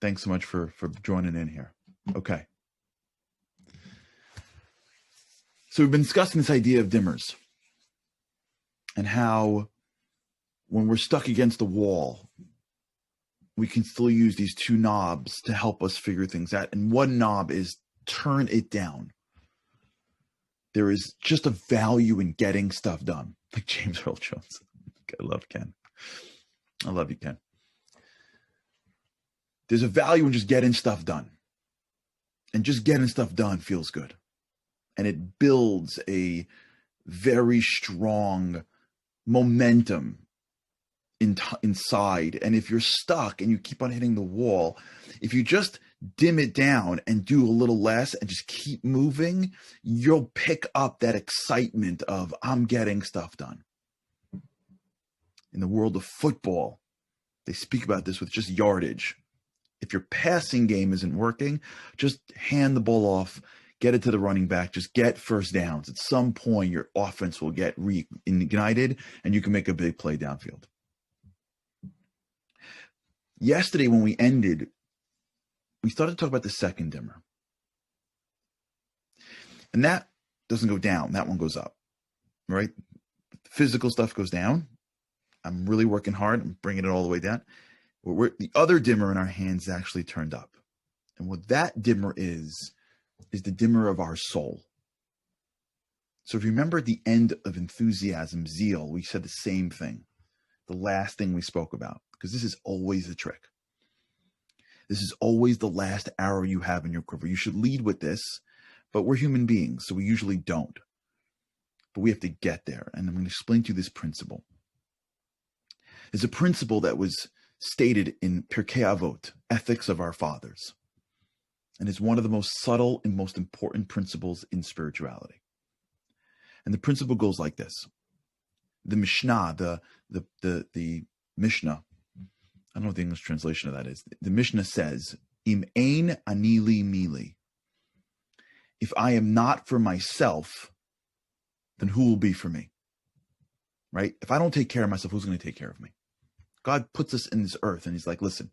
Thanks so much for joining in here. Okay. So we've been discussing this idea of dimmers and how when we're stuck against the wall, we can still use these two knobs to help us figure things out. And one knob is turn it down. There is just a value in getting stuff done, like James Earl Jones. I love Ken. I love you, Ken. There's a value in just getting stuff done. And just getting stuff done feels good. And it builds a very strong momentum inside. And if you're stuck and you keep on hitting the wall, if you just dim it down and do a little less and just keep moving, you'll pick up that excitement of I'm getting stuff done. In the world of football, they speak about this with just yardage. If your passing game isn't working, just hand the ball off, get it to the running back, just get first downs. At some point, your offense will get reignited and you can make a big play downfield. Yesterday, when we ended, we started to talk about the second dimmer. And that doesn't go down. That one goes up, right? Physical stuff goes down. I'm really working hard. I'm bringing it all the way down. The other dimmer in our hands is actually turned up. And what that dimmer is the dimmer of our soul. So if you remember at the end of enthusiasm, zeal, we said the same thing. The last thing we spoke about, because this is always the trick. This is always the last arrow you have in your quiver. You should lead with this, but we're human beings, so we usually don't. But we have to get there. And I'm going to explain to you this principle. There's a principle that was stated in Pirkei Avot, Ethics of Our Fathers. And it's one of the most subtle and most important principles in spirituality. And the principle goes like this. The Mishnah, the Mishnah, I don't know what the English translation of that is. The Mishnah says, Im ein ani li mili. If I am not for myself, then who will be for me? Right? If I don't take care of myself, who's going to take care of me? God puts us in this earth and he's like, listen,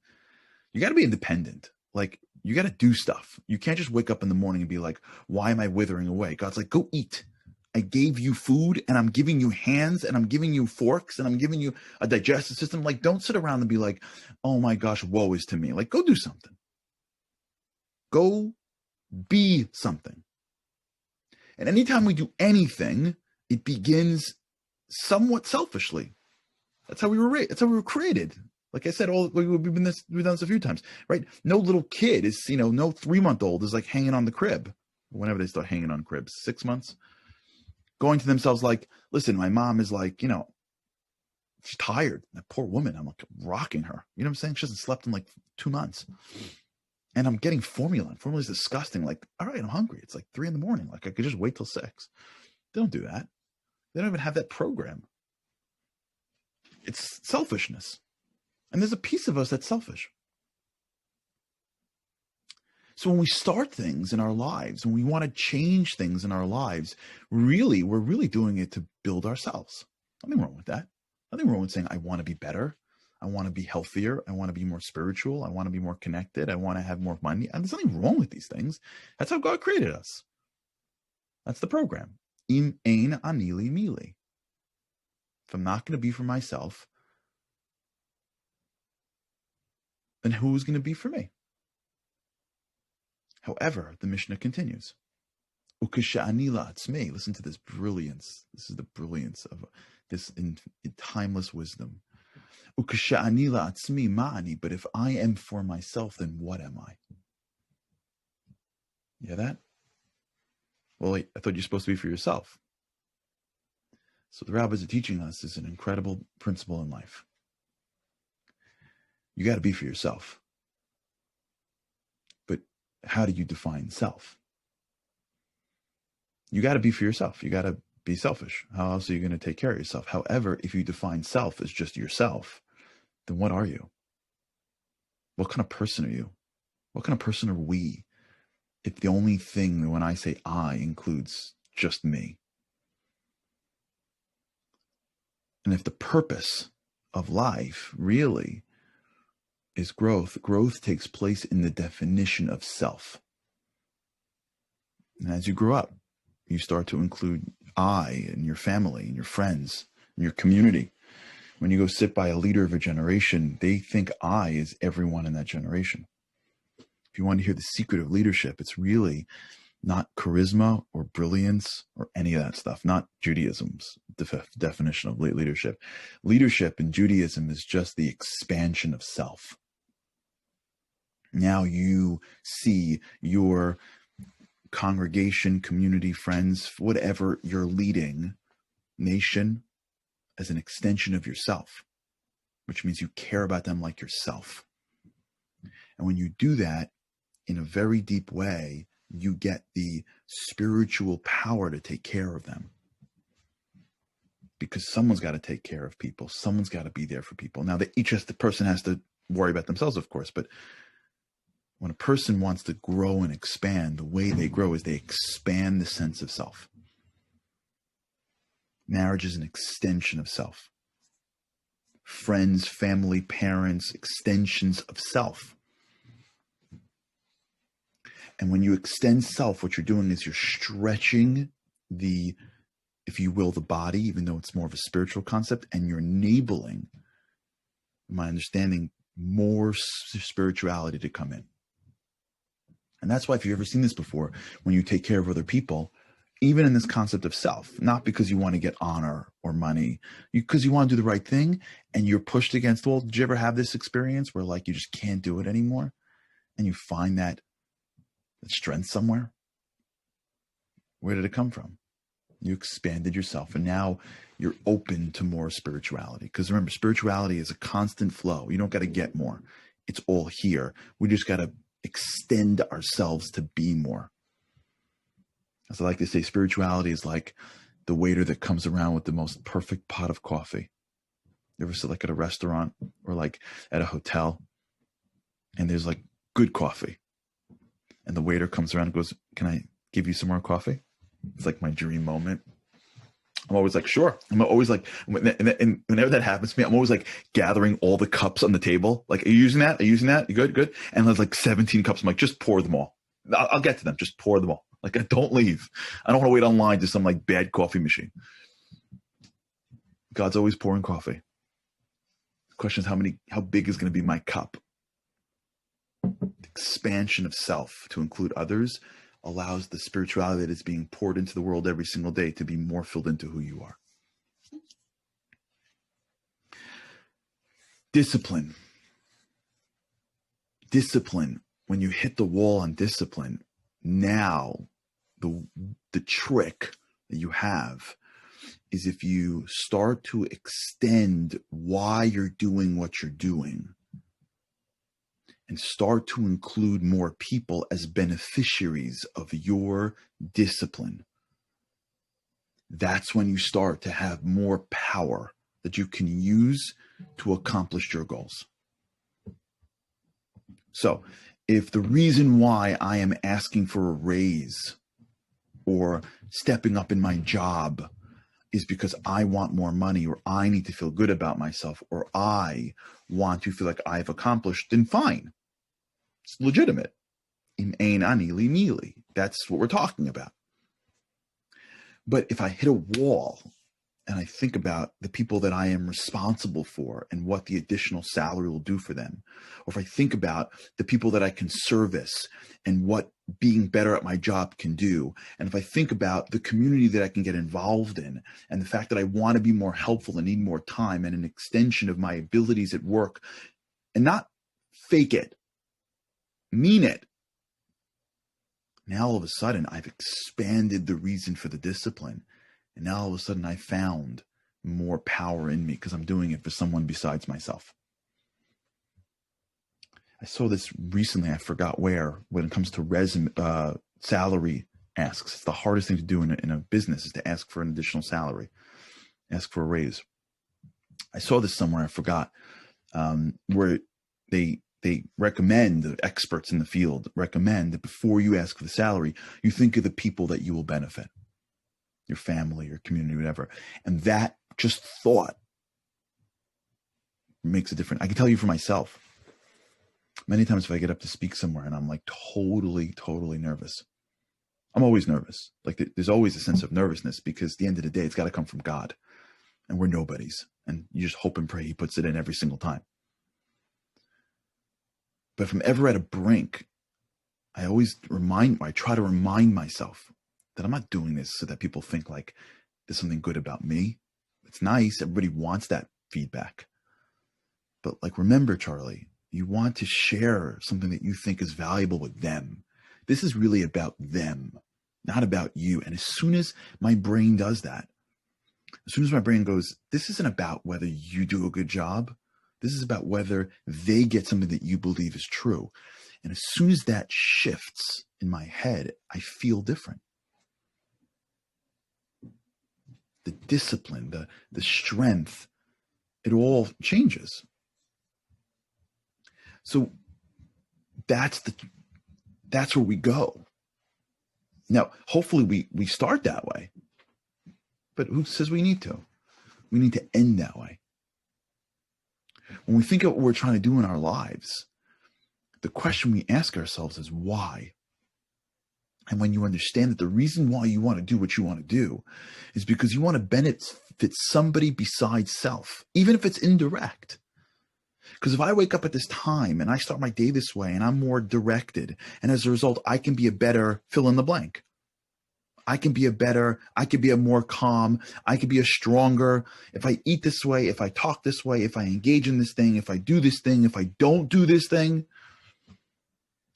you got to be independent. Like, you got to do stuff. You can't just wake up in the morning and be like, why am I withering away? God's like, go eat. I gave you food and I'm giving you hands and I'm giving you forks and I'm giving you a digestive system. Like, don't sit around and be like, oh my gosh, woe is to me. Like, go do something. Go be something. And anytime we do anything, it begins somewhat selfishly. That's how we were raised. That's how we were created. Like I said, we've done this a few times, right? No little kid is, no 3-month-old is like hanging on the crib. Whenever they start hanging on cribs, 6 months, going to themselves like, listen, my mom is like, she's tired. That poor woman, I'm like rocking her. You know what I'm saying? She hasn't slept in like 2 months. And I'm getting formula. And formula is disgusting. Like, all right, I'm hungry. It's like 3 a.m. Like, I could just wait till 6. They don't do that. They don't even have that program. It's selfishness. And there's a piece of us that's selfish. So when we start things in our lives, when we want to change things in our lives, we're really doing it to build ourselves. Nothing wrong with that. Nothing wrong with saying, I want to be better. I want to be healthier. I want to be more spiritual. I want to be more connected. I want to have more money. And there's nothing wrong with these things. That's how God created us. That's the program. Im ein ani li mili. If I'm not going to be for myself, then who's going to be for me? However, the Mishnah continues. Ukesha'ani la'atzmei. Listen to this brilliance. This is the brilliance of this in timeless wisdom. Ukesha'ani la'atzmi ma'ani. But if I am for myself, then what am I? You hear that? Well, wait, I thought you're supposed to be for yourself. So the rabbis are teaching us is an incredible principle in life. You got to be for yourself. But how do you define self? You got to be for yourself. You got to be selfish. How else are you going to take care of yourself? However, if you define self as just yourself, then what are you? What kind of person are you? What kind of person are we? If the only thing when I say I includes just me. And if the purpose of life really is growth. Growth takes place in the definition of self. And as you grow up, you start to include I and your family and your friends and your community. When you go sit by a leader of a generation, they think I is everyone in that generation. If you want to hear the secret of leadership, it's really not charisma or brilliance or any of that stuff, not Judaism's definition of leadership. Leadership in Judaism is just the expansion of self. Now you see your congregation, community, friends, whatever you're leading, nation, as an extension of yourself, which means you care about them like yourself. And when you do that in a very deep way, you get the spiritual power to take care of them. Because someone's got to take care of people. Someone's got to be there for people. Now, the person has to worry about themselves, of course, but when a person wants to grow and expand, the way they grow is they expand the sense of self. Marriage is an extension of self. Friends, family, parents, extensions of self. And when you extend self, what you're doing is you're stretching the, if you will, the body, even though it's more of a spiritual concept, and you're enabling, in my understanding, more spirituality to come in. And that's why, if you've ever seen this before, when you take care of other people, even in this concept of self, not because you want to get honor or money, because you want to do the right thing and you're pushed against the wall. Did you ever have this experience where like you just can't do it anymore and you find that strength somewhere? Where did it come from? You expanded yourself and now you're open to more spirituality. Because remember, spirituality is a constant flow. You don't got to get more. It's all here. We just got to extend ourselves to be more. As I like to say, spirituality is like the waiter that comes around with the most perfect pot of coffee. You ever sit like at a restaurant or like at a hotel and there's like good coffee and the waiter comes around and goes, "Can I give you some more coffee?" It's like my dream moment. I'm always like, sure. I'm always like, and whenever that happens to me, I'm always like gathering all the cups on the table. Like, are you using that? Are you using that? You good? Good. And there's like 17 cups. I'm like, just pour them all. I'll get to them. Just pour them all. Like, don't leave. I don't want to wait online to some like bad coffee machine. God's always pouring coffee. The question is how big is going to be my cup? The expansion of self to include others allows the spirituality that is being poured into the world every single day to be more filled into who you are. Discipline. Discipline. When you hit the wall on discipline, now the trick that you have is if you start to extend why you're doing what you're doing and start to include more people as beneficiaries of your discipline, that's when you start to have more power that you can use to accomplish your goals. So if the reason why I am asking for a raise or stepping up in my job is because I want more money, or I need to feel good about myself, or I want to feel like I've accomplished, then fine. It's legitimate. Im ein ani li mili. That's what we're talking about. But if I hit a wall and I think about the people that I am responsible for and what the additional salary will do for them, or if I think about the people that I can service and what being better at my job can do, and if I think about the community that I can get involved in and the fact that I want to be more helpful and need more time and an extension of my abilities at work, and not fake it, mean it. Now all of a sudden I've expanded the reason for the discipline. And now all of a sudden I found more power in me because I'm doing it for someone besides myself. I saw this recently, I forgot where, when it comes to salary asks. It's the hardest thing to do in a business is to ask for an additional salary, ask for a raise. I saw this somewhere, I forgot, where they recommend, the experts in the field recommend that before you ask for the salary, you think of the people that you will benefit. Your family, your community, whatever. And that just thought makes a difference. I can tell you for myself, Many times if I get up to speak somewhere and I'm like totally nervous, I'm always nervous. Like there's always a sense of nervousness because at the end of the day, it's got to come from God, and we're nobodies. And you just hope and pray he puts it in every single time. But if I'm ever at a brink, I try to remind myself that I'm not doing this so that people think like there's something good about me. It's nice. Everybody wants that feedback. But like, remember, Charlie, you want to share something that you think is valuable with them. This is really about them, not about you. And as soon as my brain does that, as soon as my brain goes, this isn't about whether you do a good job. This is about whether they get something that you believe is true. And as soon as that shifts in my head, I feel different. The discipline, the strength, it all changes. So that's where we go. Now, hopefully we start that way. But who says we need to? We need to end that way. When we think of what we're trying to do in our lives, the question we ask ourselves is why? And when you understand that the reason why you want to do what you want to do is because you want to benefit somebody besides self, even if it's indirect. Because if I wake up at this time and I start my day this way and I'm more directed, and as a result, I can be a better fill in the blank. I can be a more calm, I could be a stronger, if I eat this way, if I talk this way, if I engage in this thing, if I do this thing, if I don't do this thing.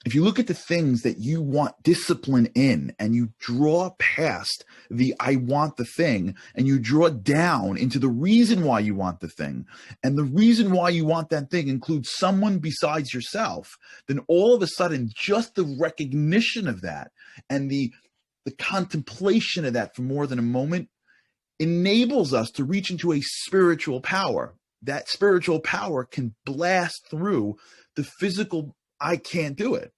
If you look at the things that you want discipline in and you draw past the I want the thing and you draw down into the reason why you want the thing, and the reason why you want that thing includes someone besides yourself, then all of a sudden just the recognition of that and the contemplation of that for more than a moment enables us to reach into a spiritual power. That spiritual power can blast through the physical I can't do it.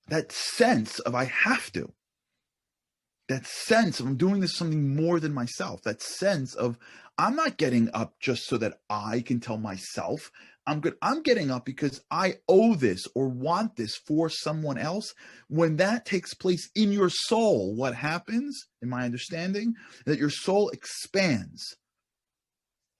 That sense of I have to. That sense of I'm doing this something more than myself. That sense of I'm not getting up just so that I can tell myself I'm good. I'm getting up because I owe this or want this for someone else. When that takes place in your soul, what happens, in my understanding, that your soul expands.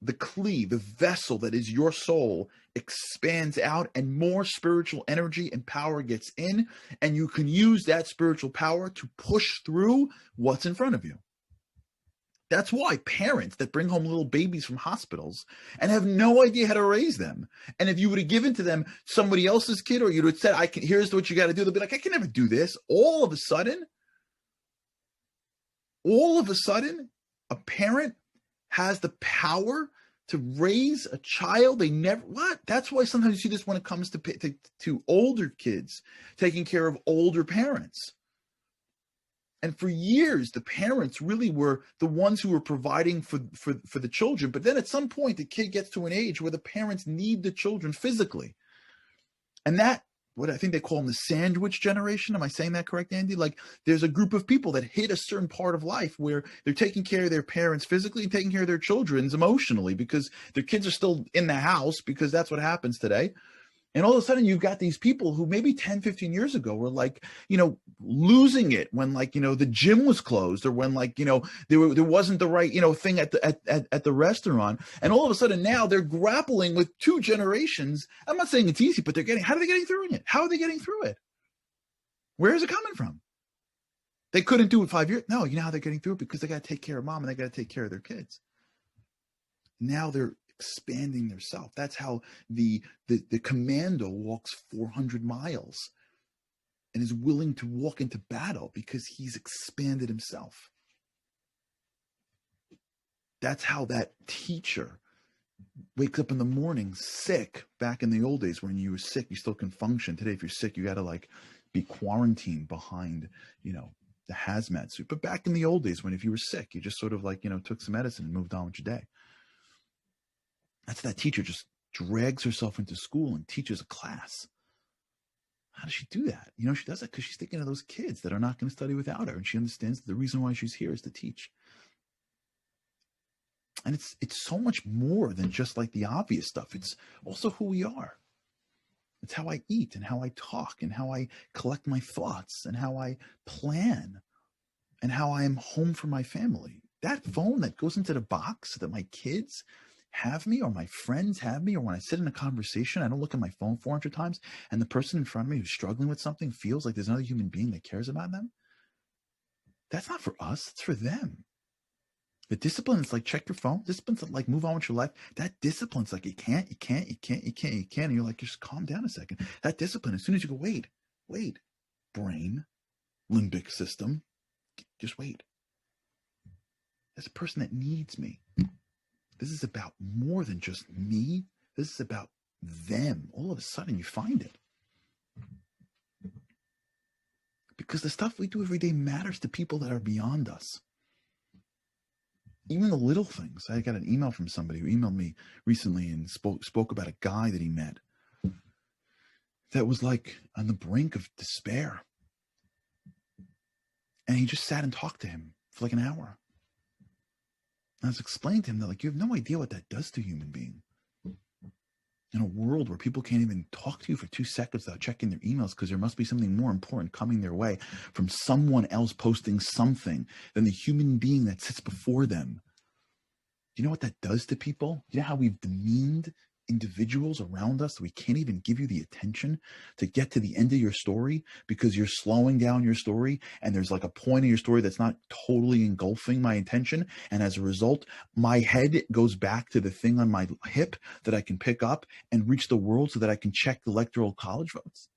The kli, the vessel that is your soul, expands out and more spiritual energy and power gets in, and you can use that spiritual power to push through what's in front of you. That's why parents that bring home little babies from hospitals and have no idea how to raise them. And if you would have given to them somebody else's kid, or you would have said, here's what you got to do, they'll be like, I can never do this. All of a sudden, a parent has the power to raise a child. That's why sometimes you see this when it comes to older kids taking care of older parents. And for years, the parents really were the ones who were providing for the children. But then at some point, the kid gets to an age where the parents need the children physically. And that, what I think they call them the sandwich generation. Am I saying that correct, Andy? Like there's a group of people that hit a certain part of life where they're taking care of their parents physically and taking care of their children emotionally because their kids are still in the house, because that's what happens today. And all of a sudden you've got these people who maybe 10, 15 years ago were like, losing it when the gym was closed, or when there wasn't the right, thing at the restaurant. And all of a sudden now they're grappling with two generations. I'm not saying it's easy, but how are they getting through it? How are they getting through it? Where is it coming from? They couldn't do it 5 years. No, you know how they're getting through it? Because they got to take care of mom and they got to take care of their kids. Now they're expanding their self. That's how the commando walks 400 miles and is willing to walk into battle, because he's expanded himself. That's how that teacher wakes up in the morning sick. Back in the old days when you were sick, you still can function. Today, if you're sick, you got to be quarantined behind, the hazmat suit. But back in the old days, when if you were sick, you just sort of took some medicine and moved on with your day. That's that teacher just drags herself into school and teaches a class. How does she do that? She does that because she's thinking of those kids that are not going to study without her. And she understands that the reason why she's here is to teach. And it's so much more than just the obvious stuff. It's also who we are. It's how I eat and how I talk and how I collect my thoughts and how I plan and how I am home for my family. That phone that goes into the box so that my kids have me or my friends have me, or when I sit in a conversation, I don't look at my phone 400 times and the person in front of me who's struggling with something feels like there's another human being that cares about them. That's not for us. It's for them. The discipline is like, check your phone. Discipline's like, move on with your life. That discipline's like, you can't. And you're like, just calm down a second. That discipline, as soon as you go, wait, brain, limbic system, just wait. There's a person that needs me. This is about more than just me. This is about them. All of a sudden you find it. Because the stuff we do every day matters to people that are beyond us. Even the little things. I got an email from somebody who emailed me recently and spoke about a guy that he met that was like on the brink of despair. And he just sat and talked to him for like an hour. And I was explaining to him that, like, you have no idea what that does to a human being. In a world where people can't even talk to you for 2 seconds without checking their emails because there must be something more important coming their way from someone else posting something than the human being that sits before them. Do you know what that does to people? Do you know how we've demeaned individuals around us? We can't even give you the attention to get to the end of your story because you're slowing down your story and there's like a point in your story that's not totally engulfing my attention. And as a result, my head goes back to the thing on my hip that I can pick up and reach the world so that I can check the electoral college votes.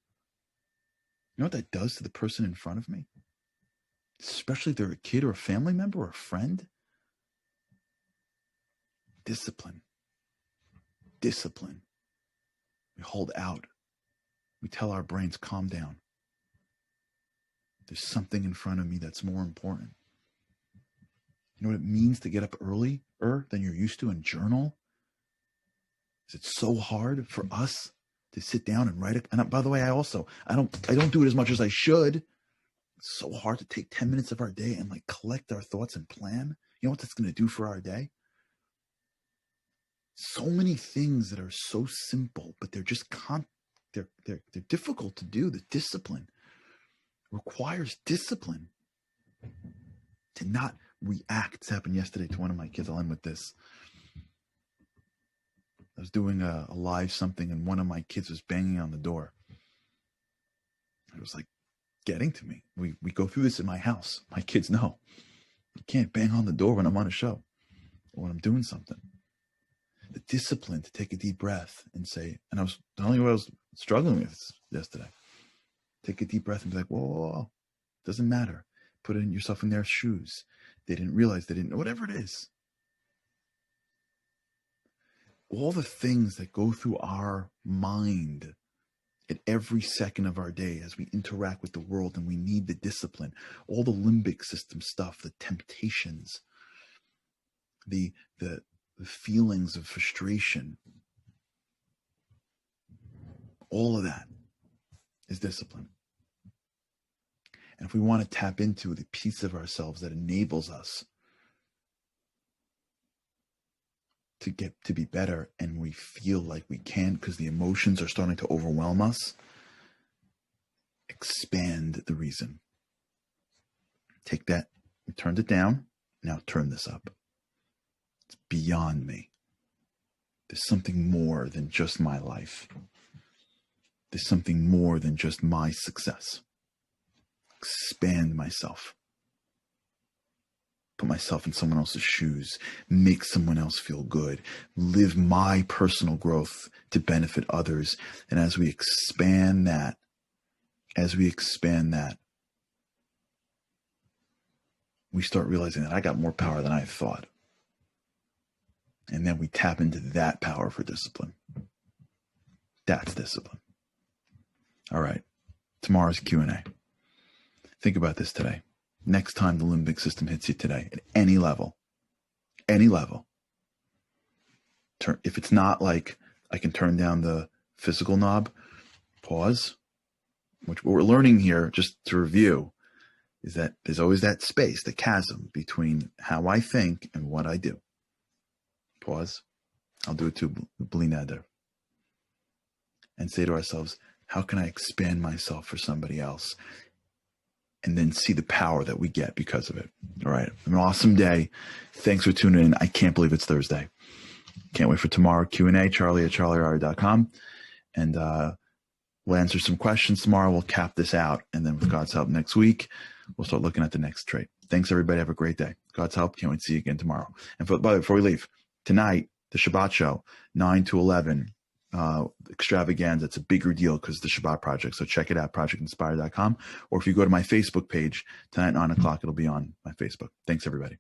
You know what that does to the person in front of me? Especially if they're a kid or a family member or a friend. Discipline. We hold out. We tell our brains, calm down. There's something in front of me that's more important. You know what it means to get up earlier than you're used to and journal? Is it so hard for us to sit down and write it? And by the way, I don't do it as much as I should. It's so hard to take 10 minutes of our day and like collect our thoughts and plan. You know what that's going to do for our day? So many things that are so simple, but they're just they're difficult to do. The discipline requires discipline to not react. This happened yesterday to one of my kids. I'll end with this. I was doing a live something and one of my kids was banging on the door. It was like getting to me. We go through this in my house. My kids know. You can't bang on the door when I'm on a show or when I'm doing something. The discipline to take a deep breath and say, and I was telling you what I was struggling with yesterday. Take a deep breath and be like, whoa. Doesn't matter. Put yourself in their shoes. They didn't realize, they didn't know, whatever it is. All the things that go through our mind at every second of our day as we interact with the world, and we need the discipline, all the limbic system stuff, the temptations, the feelings of frustration, all of that is discipline. And if we want to tap into the piece of ourselves that enables us to get to be better, and we feel like we can because the emotions are starting to overwhelm us, expand the reason. Take that, we turned it down, now turn this up. It's beyond me. There's something more than just my life. There's something more than just my success. Expand myself. Put myself in someone else's shoes. Make someone else feel good. Live my personal growth to benefit others. And as we expand that, we start realizing that I got more power than I thought. And then we tap into that power for discipline. That's discipline. All right. Tomorrow's Q&A. Think about this today. Next time the limbic system hits you today, at any level, if it's not like I can turn down the physical knob, pause. What we're learning here, just to review, is that there's always that space, the chasm between how I think and what I do. Pause. I'll do it to Bli Neder. and say to ourselves, how can I expand myself for somebody else? And then see the power that we get because of it. All right. An awesome day. Thanks for tuning in. I can't believe it's Thursday. Can't wait for tomorrow. Q&A, charlie@charlieharary.com. And we'll answer some questions tomorrow. We'll cap this out. And then with God's help next week, we'll start looking at the next trade. Thanks, everybody. Have a great day. God's help. Can't wait to see you again tomorrow. And by the way, before we leave, tonight, the Shabbat show, 9 to 11, extravaganza. It's a bigger deal because the Shabbat project. So check it out, projectinspire.com. Or if you go to my Facebook page tonight, 9 o'clock, it'll be on my Facebook. Thanks, everybody.